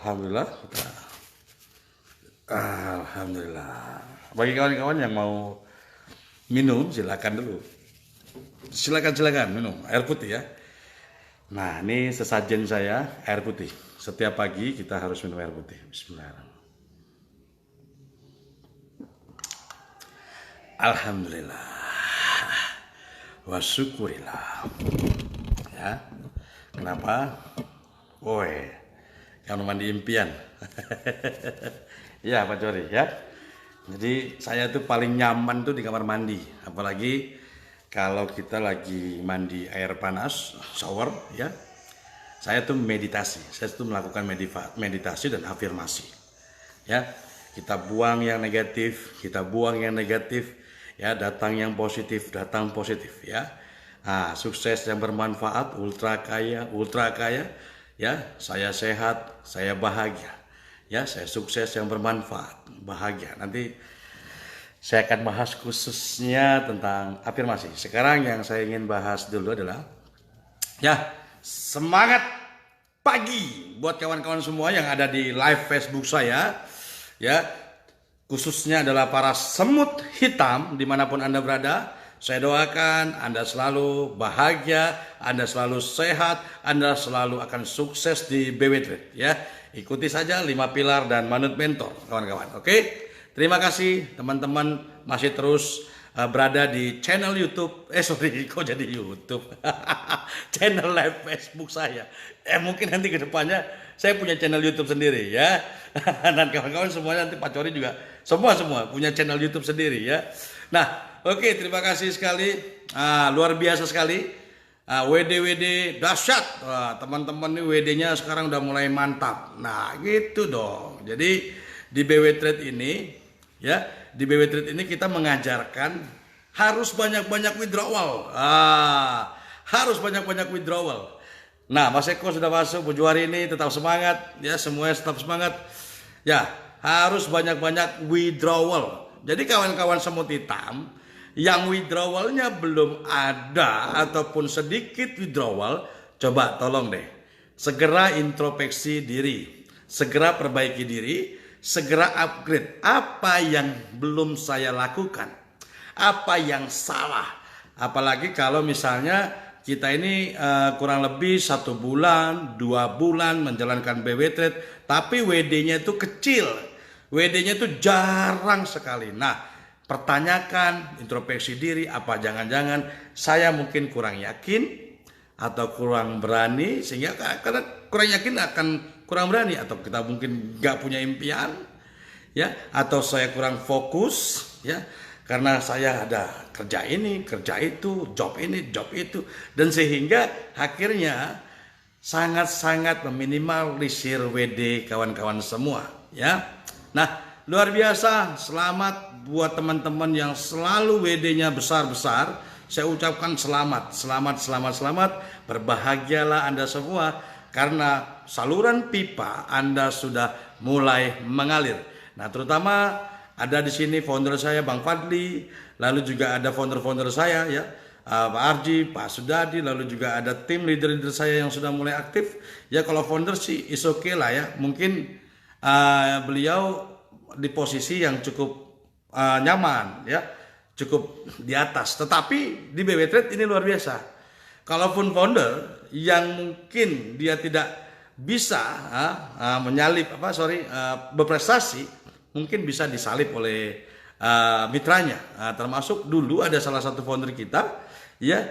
Alhamdulillah. Alhamdulillah. Bagi kawan-kawan yang mau minum, silakan dulu. Silakan minum air putih ya. Nah, ini sesajen saya air putih. Setiap pagi kita harus minum air putih. Bismillahirrahmanirrahim. Alhamdulillah. Wa syukurillah. Ya. Kenapa? Woi, yang mandi impian. Ya, Pak Jori ya. Jadi saya tuh paling nyaman tuh di kamar mandi, apalagi kalau kita lagi mandi air panas, shower ya. Saya tuh meditasi, saya tuh melakukan meditasi dan afirmasi. Ya, kita buang yang negatif, ya, datang yang positif ya. Nah, sukses yang bermanfaat, ultra kaya, ya, saya sehat, saya bahagia. Ya, saya sukses yang bermanfaat, bahagia. Nanti saya akan bahas khususnya tentang afirmasi. Sekarang yang saya ingin bahas dulu adalah ya, semangat pagi buat kawan-kawan semua yang ada di live Facebook saya. Ya, khususnya adalah para semut hitam dimanapun Anda berada. Saya doakan Anda selalu bahagia, Anda selalu sehat, Anda selalu akan sukses di BW Trade ya. Ikuti saja 5 pilar dan manut mentor kawan-kawan. Oke. Terima kasih teman-teman masih terus berada di channel YouTube. Kok jadi YouTube? Channel live Facebook saya. Mungkin nanti ke depannya saya punya channel YouTube sendiri ya. Dan kawan-kawan semuanya nanti Pak Cori juga semua punya channel YouTube sendiri ya. Nah, oke, terima kasih sekali. Luar biasa sekali. WD dahsyat. Teman-teman nih WD-nya sekarang udah mulai mantap. Nah, gitu dong. Jadi di BW Trade ini ya, di BW Trade ini kita mengajarkan harus banyak-banyak withdrawal. Harus banyak-banyak withdrawal. Nah, Mas Eko sudah masuk, Bu Juari ini tetap semangat ya, semuanya tetap semangat. Ya, harus banyak-banyak withdrawal. Jadi kawan-kawan semut hitam yang withdrawalnya belum ada ataupun sedikit withdrawal, coba tolong deh segera introspeksi diri, segera perbaiki diri, segera upgrade apa yang belum saya lakukan, apa yang salah. Apalagi kalau misalnya kita ini kurang lebih 1 bulan, 2 bulan menjalankan BW Trade, tapi WD-nya itu kecil, WD-nya itu jarang sekali. Nah, pertanyakan, introspeksi diri, apa jangan-jangan saya mungkin kurang yakin atau kurang berani, sehingga karena kurang yakin akan kurang berani, atau kita mungkin nggak punya impian ya, atau saya kurang fokus ya, karena saya ada kerja ini, kerja itu, job ini, job itu, dan sehingga akhirnya sangat-sangat meminimalisir WD kawan-kawan semua ya. Nah, luar biasa, selamat buat teman-teman yang selalu WD-nya besar-besar. Saya ucapkan selamat. Berbahagialah Anda semua karena saluran pipa Anda sudah mulai mengalir. Nah, terutama ada di sini founder saya Bang Fadli, lalu juga ada founder-founder saya ya, Pak Arji, Pak Sudadi, lalu juga ada tim leader-leader saya yang sudah mulai aktif. Ya, kalau founder sih is okay lah ya. Mungkin beliau di posisi yang cukup nyaman ya, cukup di atas. Tetapi di BW Trade ini luar biasa. Kalaupun founder yang mungkin dia tidak bisa berprestasi, mungkin bisa disalip oleh mitranya. Termasuk dulu ada salah satu founder kita ya,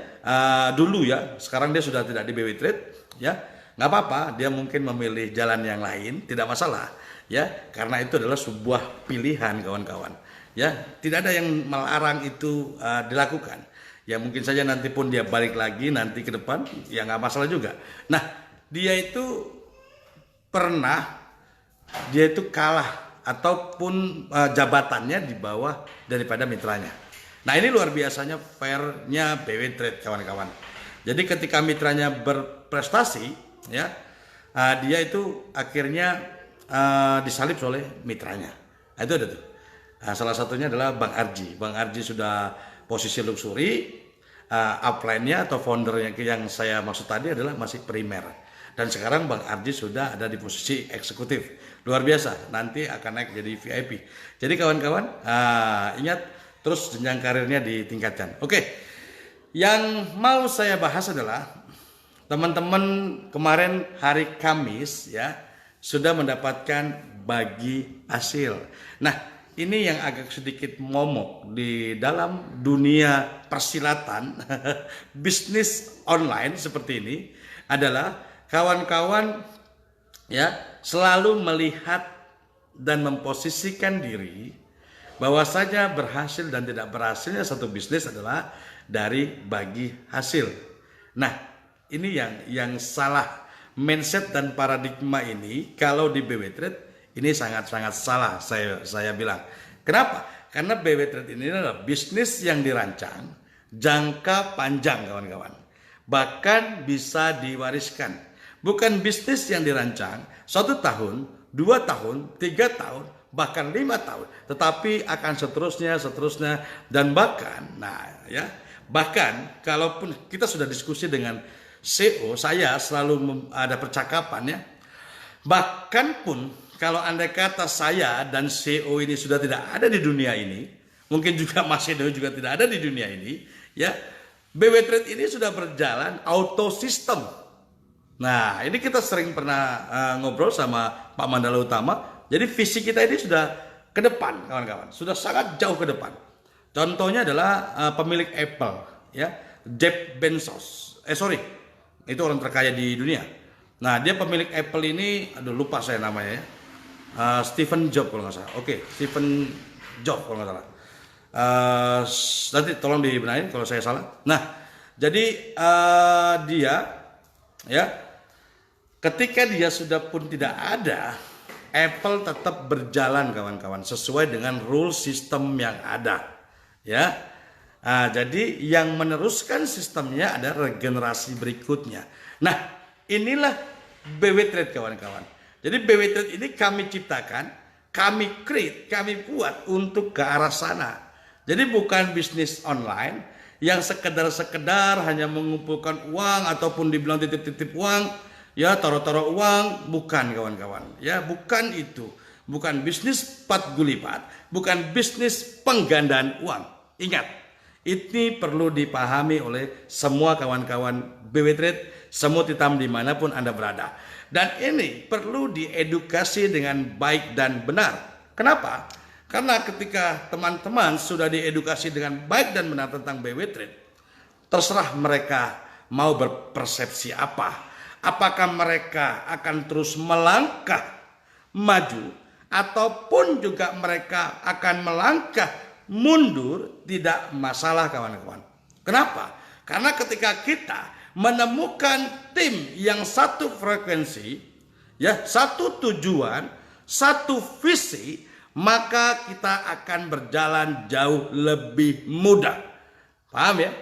dulu ya, sekarang dia sudah tidak di BW Trade ya. Nggak apa-apa, dia mungkin memilih jalan yang lain, tidak masalah ya, karena itu adalah sebuah pilihan kawan-kawan ya, tidak ada yang melarang itu dilakukan ya. Mungkin saja nanti pun dia balik lagi nanti ke depan ya, nggak masalah juga. Nah, dia itu kalah ataupun jabatannya di bawah daripada mitranya. Nah, ini luar biasanya fairnya BW Trade kawan-kawan. Jadi ketika mitranya berprestasi ya, dia itu akhirnya disalip oleh mitranya. Nah, itu ada tuh. Salah satunya adalah Bang Arji. Bang Arji sudah posisi luxury, upline-nya atau foundernya yang saya maksud tadi adalah masih primer. Dan sekarang Bang Arji sudah ada di posisi eksekutif. Luar biasa, nanti akan naik jadi VIP. Jadi kawan-kawan, ingat terus jenjang karirnya ditingkatkan. Oke, yang mau saya bahas adalah teman-teman kemarin hari Kamis ya sudah mendapatkan bagi hasil. Nah, ini yang agak sedikit momok di dalam dunia persilatan bisnis online seperti ini adalah kawan-kawan ya selalu melihat dan memposisikan diri bahwasanya berhasil dan tidak berhasilnya satu bisnis adalah dari bagi hasil. Nah, ini yang salah mindset dan paradigma ini kalau di BW Trade ini sangat-sangat salah saya bilang. Kenapa? Karena BW Trade ini adalah bisnis yang dirancang jangka panjang kawan-kawan. Bahkan bisa diwariskan. Bukan bisnis yang dirancang 1 tahun, 2 tahun, 3 tahun, bahkan 5 tahun. Tetapi akan seterusnya, dan bahkan, bahkan kalaupun kita sudah diskusi dengan CEO, saya selalu ada percakapan ya. Bahkan pun kalau andai kata saya dan CEO ini sudah tidak ada di dunia ini, mungkin juga Mas Edo juga tidak ada di dunia ini, ya, BW Trade ini sudah berjalan auto system. Nah, ini kita sering pernah ngobrol sama Pak Mandala Utama. Jadi visi kita ini sudah ke depan, kawan-kawan, sudah sangat jauh ke depan. Contohnya adalah pemilik Apple, ya, Jeff Bezos. Itu orang terkaya di dunia. Nah, dia pemilik Apple ini, lupa saya namanya ya. Stephen Jobs kalau nggak salah. Oke, Stephen Jobs kalau nggak salah. Nanti tolong dibenahin kalau saya salah. Nah, jadi dia ya ketika dia sudah pun tidak ada, Apple tetap berjalan kawan-kawan sesuai dengan rule sistem yang ada. Ya. Jadi yang meneruskan sistemnya ada regenerasi berikutnya. Nah, inilah BW Trade kawan-kawan. Jadi BW Trade ini kami ciptakan, kami create, kami buat untuk ke arah sana. Jadi bukan bisnis online yang sekedar hanya mengumpulkan uang ataupun dibilang titip-titip uang, ya taruh-taruh uang, bukan kawan-kawan. Ya, bukan itu. Bukan bisnis pat gulipat, bukan bisnis penggandaan uang. Ingat, ini perlu dipahami oleh semua kawan-kawan BW Trade, semut hitam dimanapun Anda berada. Dan ini perlu diedukasi dengan baik dan benar. Kenapa? Karena ketika teman-teman sudah diedukasi dengan baik dan benar tentang BW Trade, terserah mereka mau berpersepsi apa. Apakah mereka akan terus melangkah maju ataupun juga mereka akan melangkah mundur, tidak masalah kawan-kawan. Kenapa? Karena ketika kita menemukan tim yang satu frekuensi, ya, satu tujuan, satu visi, maka kita akan berjalan jauh lebih mudah. Paham ya?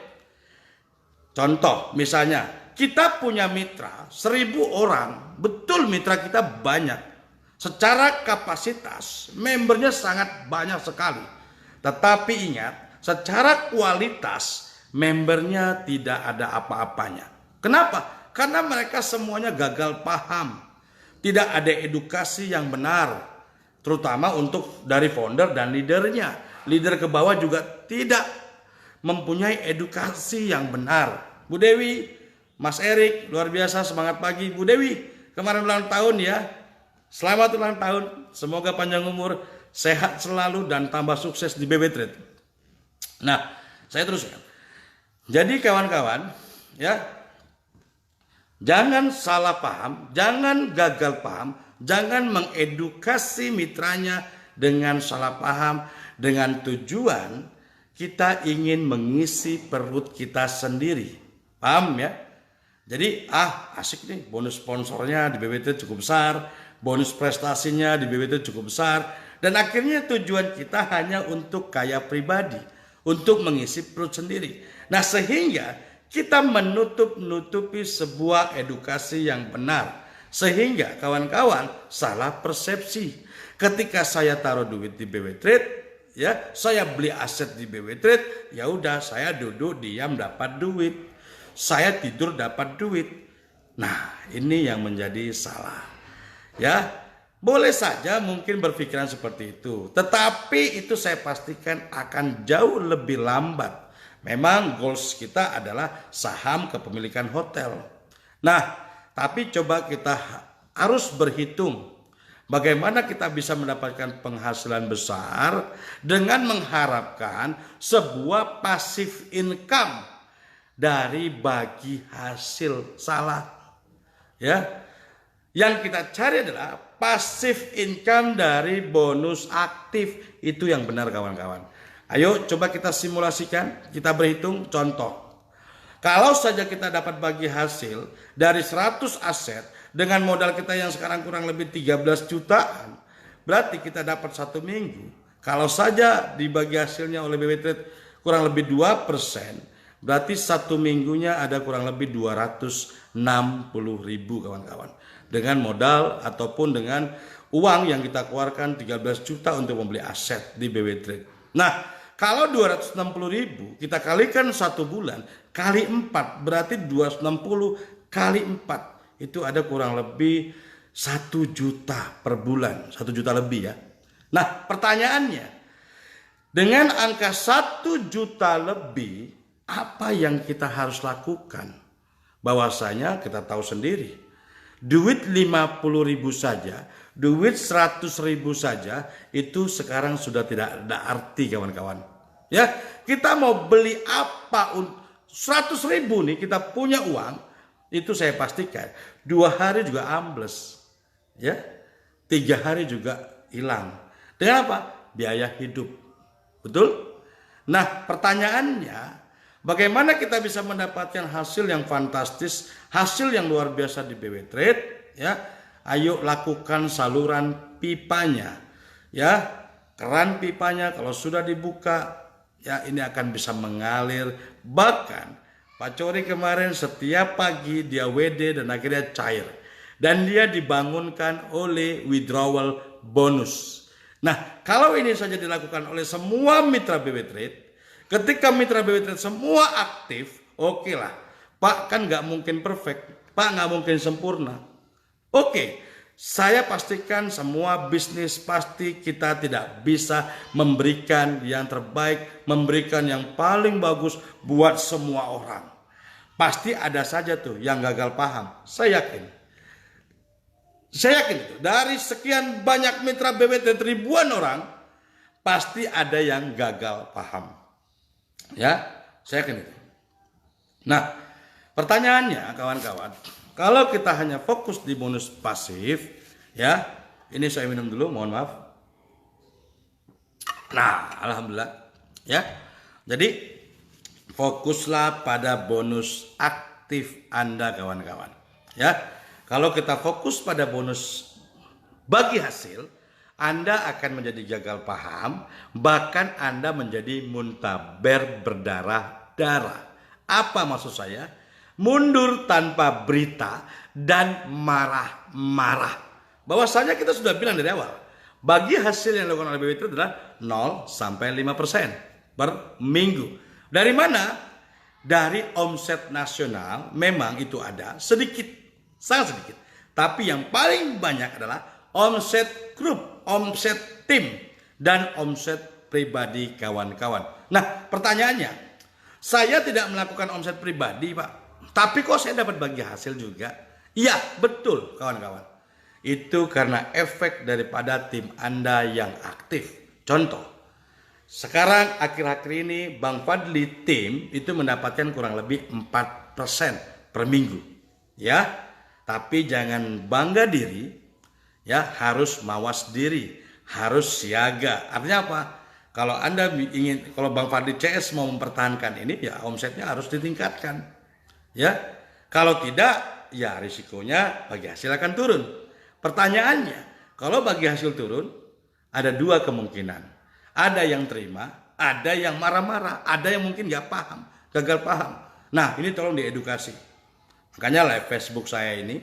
Contoh, misalnya kita punya mitra 1.000 orang, betul mitra kita banyak. Secara kapasitas, membernya sangat banyak sekali. Tetapi ingat, secara kualitas, membernya tidak ada apa-apanya. Kenapa? Karena mereka semuanya gagal paham. Tidak ada edukasi yang benar. Terutama untuk dari founder dan leadernya. Leader ke bawah juga tidak mempunyai edukasi yang benar. Bu Dewi, Mas Erik, luar biasa, semangat pagi. Bu Dewi, kemarin ulang tahun ya. Selamat ulang tahun. Semoga panjang umur, sehat selalu, dan tambah sukses di BW Trade. Nah, saya teruskan. Jadi kawan-kawan, ya, jangan salah paham, jangan gagal paham, jangan mengedukasi mitranya dengan salah paham, dengan tujuan kita ingin mengisi perut kita sendiri. Paham ya? Jadi asik nih, bonus sponsornya di BW Trade cukup besar, bonus prestasinya di BW Trade cukup besar, dan akhirnya tujuan kita hanya untuk kaya pribadi, untuk mengisi perut sendiri. Nah, sehingga kita menutupi sebuah edukasi yang benar. Sehingga kawan-kawan salah persepsi. Ketika saya taruh duit di BW Trade, ya, saya beli aset di BW Trade, ya udah saya duduk diam dapat duit. Saya tidur dapat duit. Nah, ini yang menjadi salah. Ya, boleh saja mungkin berpikiran seperti itu, tetapi itu saya pastikan akan jauh lebih lambat. Memang goals kita adalah saham kepemilikan hotel. Nah, tapi coba kita harus berhitung bagaimana kita bisa mendapatkan penghasilan besar dengan mengharapkan sebuah passive income dari bagi hasil salah. Ya, yang kita cari adalah passive income dari bonus aktif. Itu yang benar kawan-kawan. Ayo coba kita simulasikan, kita berhitung contoh. Kalau saja kita dapat bagi hasil dari 100 aset dengan modal kita yang sekarang kurang lebih 13 jutaan, berarti kita dapat 1 minggu. Kalau saja dibagi hasilnya oleh BW Trade kurang lebih 2%, berarti 1 minggunya ada kurang lebih 260.000 kawan-kawan. Dengan modal ataupun dengan uang yang kita keluarkan 13 juta untuk membeli aset di BW Trade. Nah, kalau 260.000 kita kalikan 1 bulan kali 4 berarti 260 kali 4 itu ada kurang lebih 1 juta per bulan, 1 juta lebih ya. Nah, pertanyaannya, dengan angka 1 juta lebih, apa yang kita harus lakukan? Bahwasanya kita tahu sendiri, duit 50.000 saja, duit 100.000 saja, itu sekarang sudah tidak ada arti kawan-kawan. Ya, kita mau beli apa 100.000 nih, kita punya uang, itu saya pastikan 2 hari juga ambles, ya, 3 hari juga hilang. Dengan apa? Biaya hidup, betul? Nah, pertanyaannya, bagaimana kita bisa mendapatkan hasil yang fantastis, hasil yang luar biasa di BW Trade? Ya, ayo lakukan saluran pipanya, ya, keran pipanya kalau sudah dibuka, ya ini akan bisa mengalir. Bahkan Pak Cori kemarin setiap pagi dia WD dan akhirnya cair, dan dia dibangunkan oleh withdrawal bonus. Nah, kalau ini saja dilakukan oleh semua mitra BW Trade, ketika mitra BW Trade semua aktif, oke lah. Pak kan nggak mungkin perfect, Pak nggak mungkin sempurna. Oke, saya pastikan semua bisnis pasti kita tidak bisa memberikan yang terbaik, memberikan yang paling bagus buat semua orang. Pasti ada saja tuh yang gagal paham, saya yakin. Saya yakin itu, dari sekian banyak mitra BW Trade ribuan orang, pasti ada yang gagal paham. Ya, saya yakin itu. Nah, pertanyaannya kawan-kawan, kalau kita hanya fokus di bonus pasif, ya, ini saya minum dulu, mohon maaf. Nah, alhamdulillah, ya. Jadi fokuslah pada bonus aktif Anda kawan-kawan. Ya, kalau kita fokus pada bonus bagi hasil, Anda akan menjadi gagal paham, bahkan Anda menjadi muntaber berdarah-darah. Apa maksud saya? Mundur tanpa berita dan marah-marah. Bahwasanya kita sudah bilang dari awal, bagi hasil yang dilakukan oleh BW itu adalah 0 sampai 5% per minggu. Dari mana? Dari omset nasional memang itu ada sedikit, sangat sedikit. Tapi yang paling banyak adalah omset grup, omset tim, dan omset pribadi kawan-kawan. Nah, pertanyaannya, saya tidak melakukan omset pribadi, Pak. Tapi kok saya dapat bagi hasil juga? Iya, betul kawan-kawan. Itu karena efek daripada tim Anda yang aktif. Contoh, sekarang akhir-akhir ini Bang Fadli tim itu mendapatkan kurang lebih 4% per minggu. Ya, tapi jangan bangga diri, ya, harus mawas diri, harus siaga. Artinya apa? Kalau Anda ingin, kalau Bang Fadli CS mau mempertahankan ini, ya omsetnya harus ditingkatkan. Ya, kalau tidak, ya risikonya bagi hasil akan turun. Pertanyaannya, kalau bagi hasil turun, ada 2 kemungkinan. Ada yang terima, ada yang marah-marah, ada yang mungkin nggak paham, gagal paham. Nah, ini tolong diedukasi. Makanya live Facebook saya ini,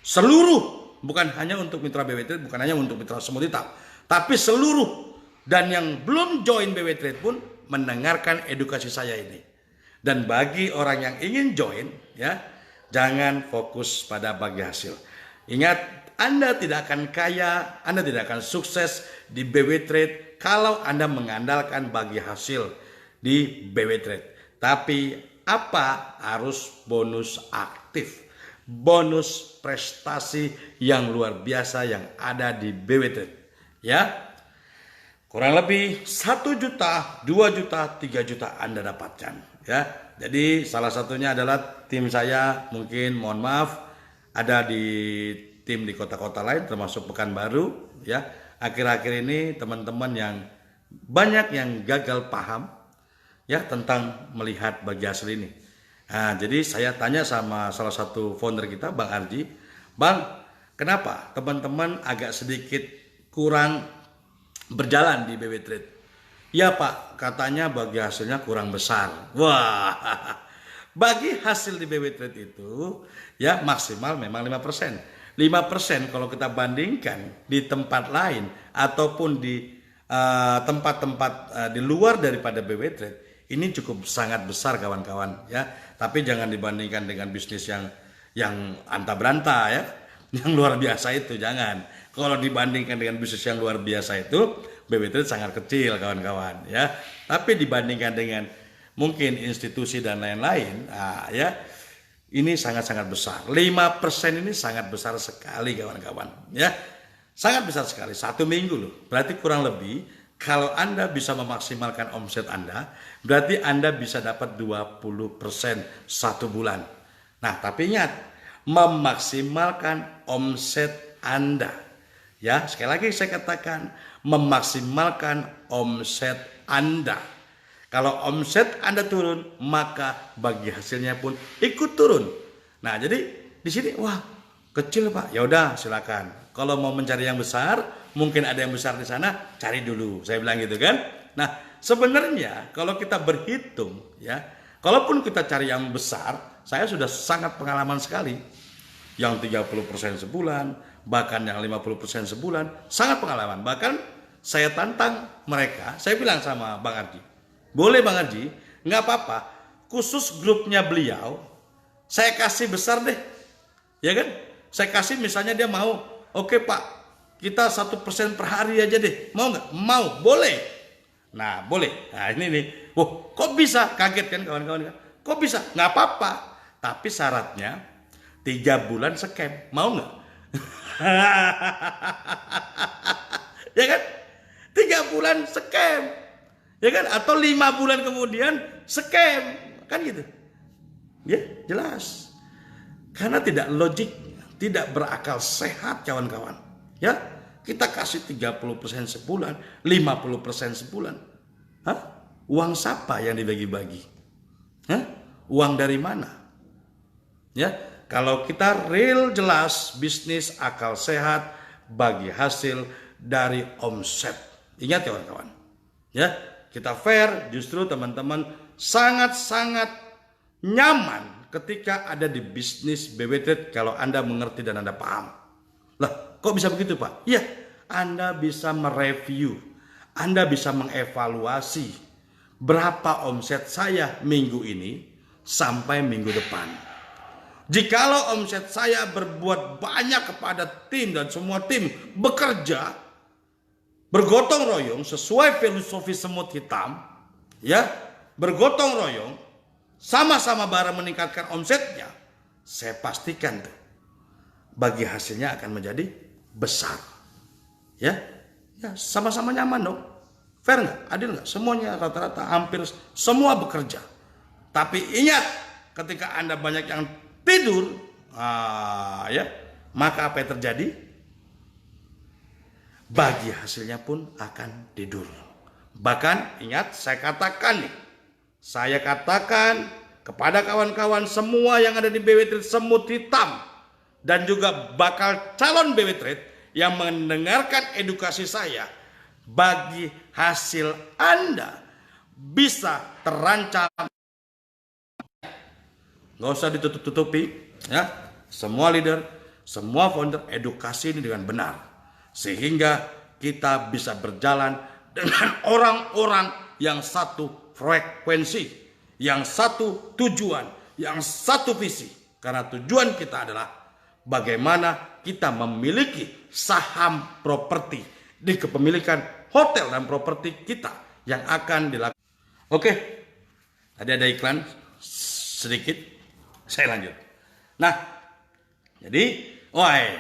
seluruh, bukan hanya untuk mitra BW Trade, bukan hanya untuk mitra Semut Hitam, tapi seluruh, dan yang belum join BW Trade pun mendengarkan edukasi saya ini. Dan bagi orang yang ingin join, ya, Jangan fokus pada bagi hasil. Ingat, Anda tidak akan kaya, Anda tidak akan sukses di BW Trade kalau Anda mengandalkan bagi hasil di BW Trade. Tapi apa? Harus bonus aktif, bonus prestasi yang luar biasa yang ada di BW Trade. Ya, kurang lebih 1 juta, 2 juta, 3 juta Anda dapatkan. Ya, jadi salah satunya adalah tim saya, mungkin mohon maaf ada di tim di kota-kota lain termasuk Pekanbaru. Ya, akhir-akhir ini teman-teman yang banyak yang gagal paham ya tentang melihat bagi hasil ini. Nah, jadi saya tanya sama salah satu founder kita, Bang Arji, Bang, kenapa teman-teman agak sedikit kurang berjalan di BW Trade? Ya Pak, katanya bagi hasilnya kurang besar. Wah, bagi hasil di BW Trade itu ya maksimal memang 5%. 5% kalau kita bandingkan di tempat lain ataupun di tempat-tempat di luar daripada BW Trade, ini cukup sangat besar kawan-kawan ya. Tapi jangan dibandingkan dengan bisnis yang anta beranta ya, yang luar biasa itu jangan. Kalau dibandingkan dengan bisnis yang luar biasa itu, BW Trade sangat kecil kawan-kawan ya. Tapi dibandingkan dengan mungkin institusi dan lain-lain, ya ini sangat-sangat besar. 5% ini sangat besar sekali kawan-kawan ya. Sangat besar sekali. 1 minggu loh. Berarti kurang lebih kalau Anda bisa memaksimalkan omset Anda, berarti Anda bisa dapat 20% 1 bulan. Nah, tapi ingat, memaksimalkan omset Anda. Ya, sekali lagi saya katakan, memaksimalkan omset Anda. Kalau omset Anda turun, maka bagi hasilnya pun ikut turun. Nah, jadi di sini wah, kecil Pak. Ya udah, silakan. Kalau mau mencari yang besar, mungkin ada yang besar di sana, cari dulu. Saya bilang gitu kan. Nah, sebenarnya kalau kita berhitung ya, kalaupun kita cari yang besar, saya sudah sangat pengalaman sekali. Yang 30% sebulan, bahkan yang 50% sebulan, sangat pengalaman. Bahkan saya tantang mereka, saya bilang sama Bang Arji, boleh Bang Arji, nggak apa-apa, khusus grupnya beliau, saya kasih besar deh, ya kan? Saya kasih misalnya dia mau, oke Pak, kita 1% per hari aja deh, mau nggak? Mau, boleh. Nah boleh, nah ini nih, kok bisa? Kaget kan kawan-kawan? Kok bisa? Nggak apa-apa, tapi syaratnya 3 bulan scam, mau nggak? Ya kan? 3 bulan scam, ya kan? Atau 5 bulan kemudian scam, kan gitu? Ya jelas, karena tidak logik, tidak berakal sehat kawan-kawan. Ya, kita kasih 30% sebulan, 50% sebulan. Hah? Uang siapa yang dibagi-bagi? Hah? Uang dari mana? Ya, kalau kita real jelas bisnis akal sehat bagi hasil dari omset. Ingat kawan-kawan. Ya, kita fair, justru teman-teman sangat-sangat nyaman ketika ada di bisnis BW Trade kalau Anda mengerti dan Anda paham. Lah, kok bisa begitu, Pak? Iya, Anda bisa mereview, Anda bisa mengevaluasi berapa omset saya minggu ini sampai minggu depan. Jikalau omset saya berbuat banyak kepada tim dan semua tim bekerja bergotong royong sesuai filosofi semut hitam, ya, bergotong royong sama-sama bareng meningkatkan omsetnya, saya pastikan tuh bagi hasilnya akan menjadi besar. Ya, ya sama-sama nyaman dong. Fair nggak? Adil nggak? Semuanya rata-rata hampir semua bekerja. Tapi ingat, ketika Anda banyak yang tidur, ya, maka apa yang terjadi? Bagi hasilnya pun akan tidur. Bahkan ingat, saya katakan kepada kawan-kawan semua yang ada di BW Trade semut hitam dan juga bakal calon BW Trade yang mendengarkan edukasi saya, bagi hasil Anda bisa terancam. Nggak usah ditutup-tutupi ya. Semua leader, semua founder edukasi ini dengan benar, sehingga kita bisa berjalan dengan orang-orang yang satu frekuensi, yang satu tujuan, yang satu visi. Karena tujuan kita adalah bagaimana kita memiliki saham properti di kepemilikan hotel dan properti kita yang akan dilakukan. Oke, tadi ada iklan sedikit, saya lanjut. Nah, jadi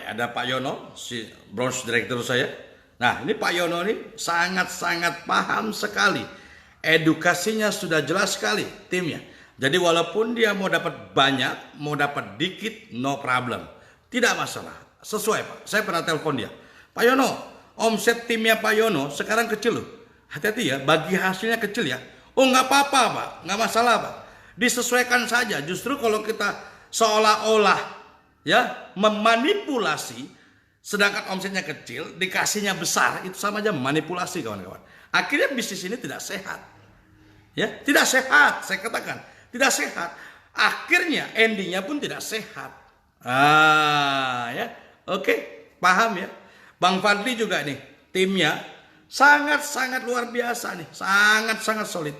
ada Pak Yono, si bronze director saya. Nah, ini Pak Yono ini sangat-sangat paham sekali. Edukasinya sudah jelas sekali timnya. Jadi walaupun dia mau dapat banyak, mau dapat dikit, no problem. Tidak masalah. Sesuai Pak. Saya pernah telepon dia. Pak Yono, omset timnya Pak Yono sekarang kecil loh. Hati-hati ya, bagi hasilnya kecil ya. Oh nggak apa-apa Pak, nggak masalah Pak. Disesuaikan saja. Justru kalau kita seolah-olah ya memanipulasi, sedangkan omsetnya kecil, dikasihnya besar, itu sama aja manipulasi kawan-kawan. Akhirnya bisnis ini tidak sehat. Ya, tidak sehat, saya katakan, tidak sehat. Akhirnya endingnya pun tidak sehat. Ya, oke, paham ya. Bang Fadli juga nih, timnya sangat-sangat luar biasa nih, sangat-sangat solid.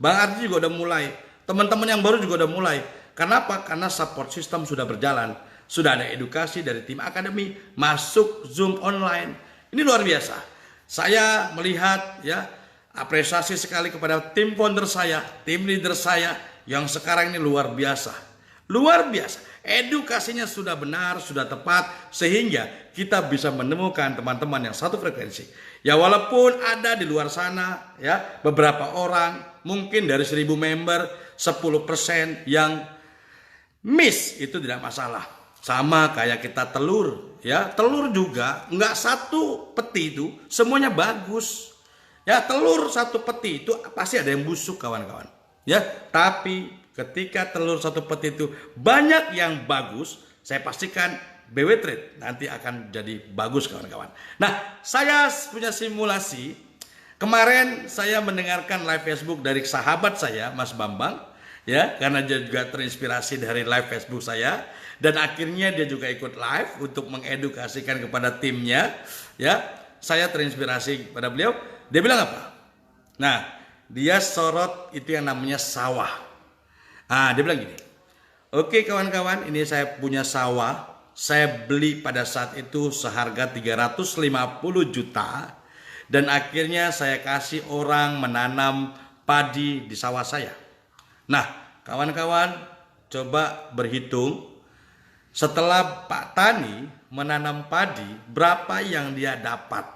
Bang Ardi juga udah mulai, teman-teman yang baru juga udah mulai. Kenapa? Karena support system sudah berjalan. Sudah ada edukasi dari tim akademi, masuk Zoom online. Ini luar biasa. Saya melihat ya, apresiasi sekali kepada tim founder saya, tim leader saya yang sekarang ini luar biasa. Luar biasa. Edukasinya sudah benar, sudah tepat, sehingga kita bisa menemukan teman-teman yang satu frekuensi. Ya walaupun ada di luar sana ya beberapa orang, mungkin dari 1000 member 10% yang miss, itu tidak masalah. Sama kayak kita telur, ya telur juga nggak satu peti itu semuanya bagus. Ya telur satu peti itu pasti ada yang busuk kawan-kawan. Ya tapi ketika telur satu peti itu banyak yang bagus, saya pastikan BW Trade nanti akan jadi bagus kawan-kawan. Nah saya punya simulasi. Kemarin saya mendengarkan live Facebook dari sahabat saya Mas Bambang. Ya, karena dia juga terinspirasi dari live Facebook saya, dan akhirnya dia juga ikut live untuk mengedukasikan kepada timnya. Ya, saya terinspirasi pada beliau. Dia bilang apa? Nah, dia sorot itu yang namanya sawah. Dia bilang gini. Oke kawan-kawan, ini saya punya sawah. Saya beli pada saat itu seharga 350 juta, dan akhirnya saya kasih orang menanam padi di sawah saya. Nah, kawan-kawan coba berhitung setelah Pak Tani menanam padi, berapa yang dia dapat.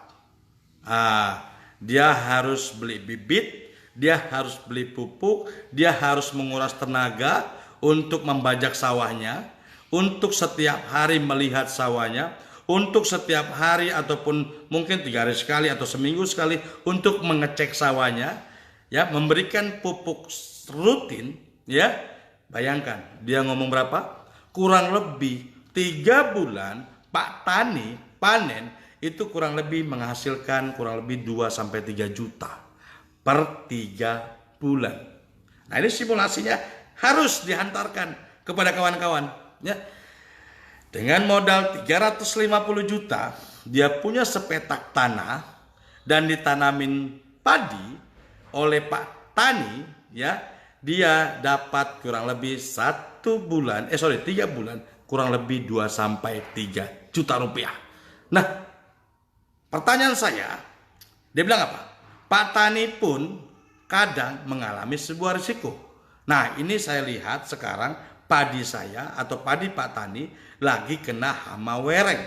Dia harus beli bibit, dia harus beli pupuk, dia harus menguras tenaga untuk membajak sawahnya, untuk setiap hari melihat sawahnya, untuk setiap hari ataupun mungkin 3 hari sekali atau seminggu sekali untuk mengecek sawahnya, ya, memberikan pupuk rutin, ya. Bayangkan dia ngomong berapa? Kurang lebih 3 bulan Pak Tani panen itu kurang lebih menghasilkan kurang lebih 2-3 juta per 3 bulan. Nah, ini simulasinya harus dihantarkan kepada kawan-kawan, ya. Dengan modal 350 juta, dia punya sepetak tanah dan ditanamin padi oleh Pak Tani, ya. Dia dapat kurang lebih 3 bulan kurang lebih 2-3 juta rupiah. Nah, pertanyaan saya, dia bilang apa? Pak Tani pun kadang mengalami sebuah risiko. Nah, ini saya lihat sekarang padi saya atau padi Pak Tani lagi kena hama wereng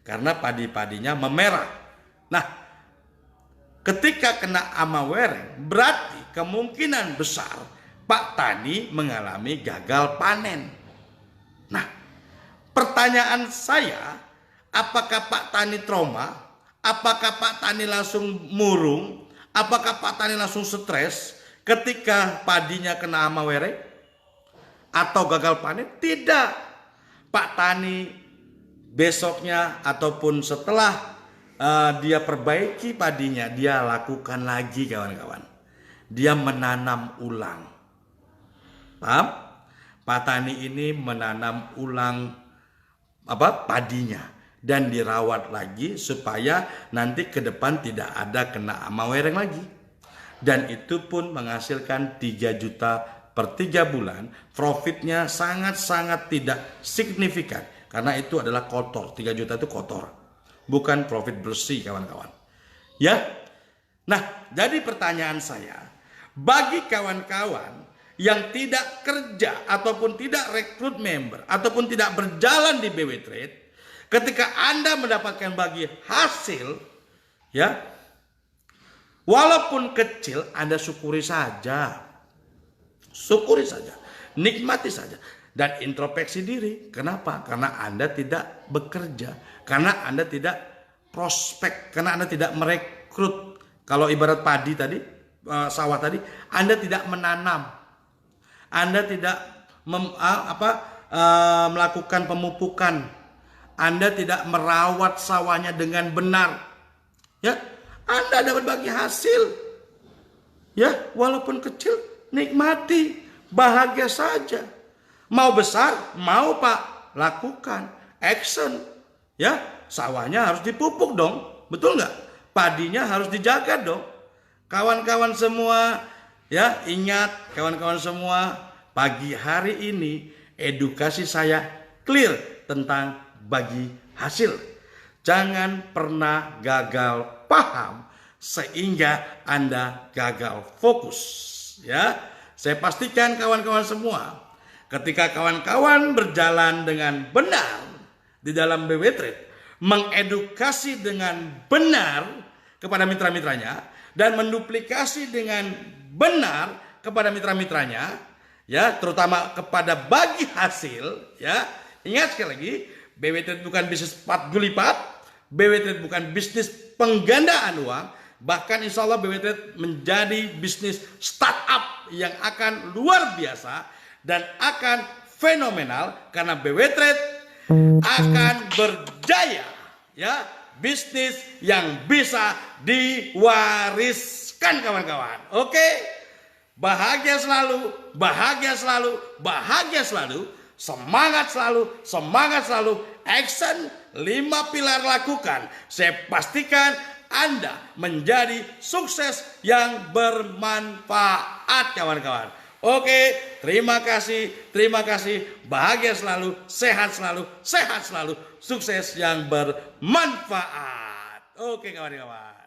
karena padi-padinya memerah. Nah, ketika kena hama wereng berarti kemungkinan besar Pak Tani mengalami gagal panen. Nah, pertanyaan saya, apakah Pak Tani trauma? Apakah Pak Tani langsung murung? Apakah Pak Tani langsung stres ketika padinya kena hama wereng? Atau gagal panen? Tidak. Pak Tani besoknya ataupun setelah dia perbaiki padinya, dia lakukan lagi kawan-kawan. Dia menanam ulang. Paham? Pak Tani ini menanam ulang padinya dan dirawat lagi supaya nanti ke depan tidak ada kena hama wereng lagi. Dan itu pun menghasilkan 3 juta per 3 bulan profitnya sangat-sangat tidak signifikan. Karena itu adalah kotor, 3 juta itu kotor. Bukan profit bersih kawan-kawan. Ya. Nah, jadi pertanyaan saya, bagi kawan-kawan yang tidak kerja ataupun tidak rekrut member ataupun tidak berjalan di BW Trade, ketika Anda mendapatkan bagi hasil, ya, walaupun kecil, Anda syukuri saja. Syukuri saja, nikmati saja. Dan introspeksi diri. Kenapa? Karena Anda tidak bekerja. Karena Anda tidak prospek. Karena Anda tidak merekrut. Kalau ibarat padi tadi, sawah tadi, Anda tidak menanam. Anda tidak melakukan pemupukan. Anda tidak merawat sawahnya dengan benar. Ya, Anda dapat bagi hasil. Ya, walaupun kecil, nikmati, bahagia saja. Mau besar, mau Pak, lakukan, action. Ya, sawahnya harus dipupuk dong, betul nggak? Padinya harus dijaga dong. Kawan-kawan semua, ya ingat kawan-kawan semua, pagi hari ini edukasi saya clear tentang bagi hasil. Jangan pernah gagal paham sehingga Anda gagal fokus. Ya, saya pastikan kawan-kawan semua, ketika kawan-kawan berjalan dengan benar di dalam BW Trade, mengedukasi dengan benar kepada mitra-mitranya dan menduplikasi dengan benar kepada mitra-mitranya, ya, terutama kepada bagi hasil, ya. Ingat sekali lagi, BW Trade bukan bisnis 4 gulipat, BW Trade bukan bisnis penggandaan uang, bahkan insya Allah BW Trade menjadi bisnis startup yang akan luar biasa dan akan fenomenal karena BW Trade akan berjaya, ya, bisnis yang bisa diwariskan kawan-kawan. Oke, bahagia selalu, bahagia selalu, bahagia selalu, semangat selalu, semangat selalu. Action 5 pilar lakukan. Saya pastikan Anda menjadi sukses yang bermanfaat kawan-kawan. Oke, terima kasih, bahagia selalu, sehat selalu, sukses yang bermanfaat. Oke kawan-kawan.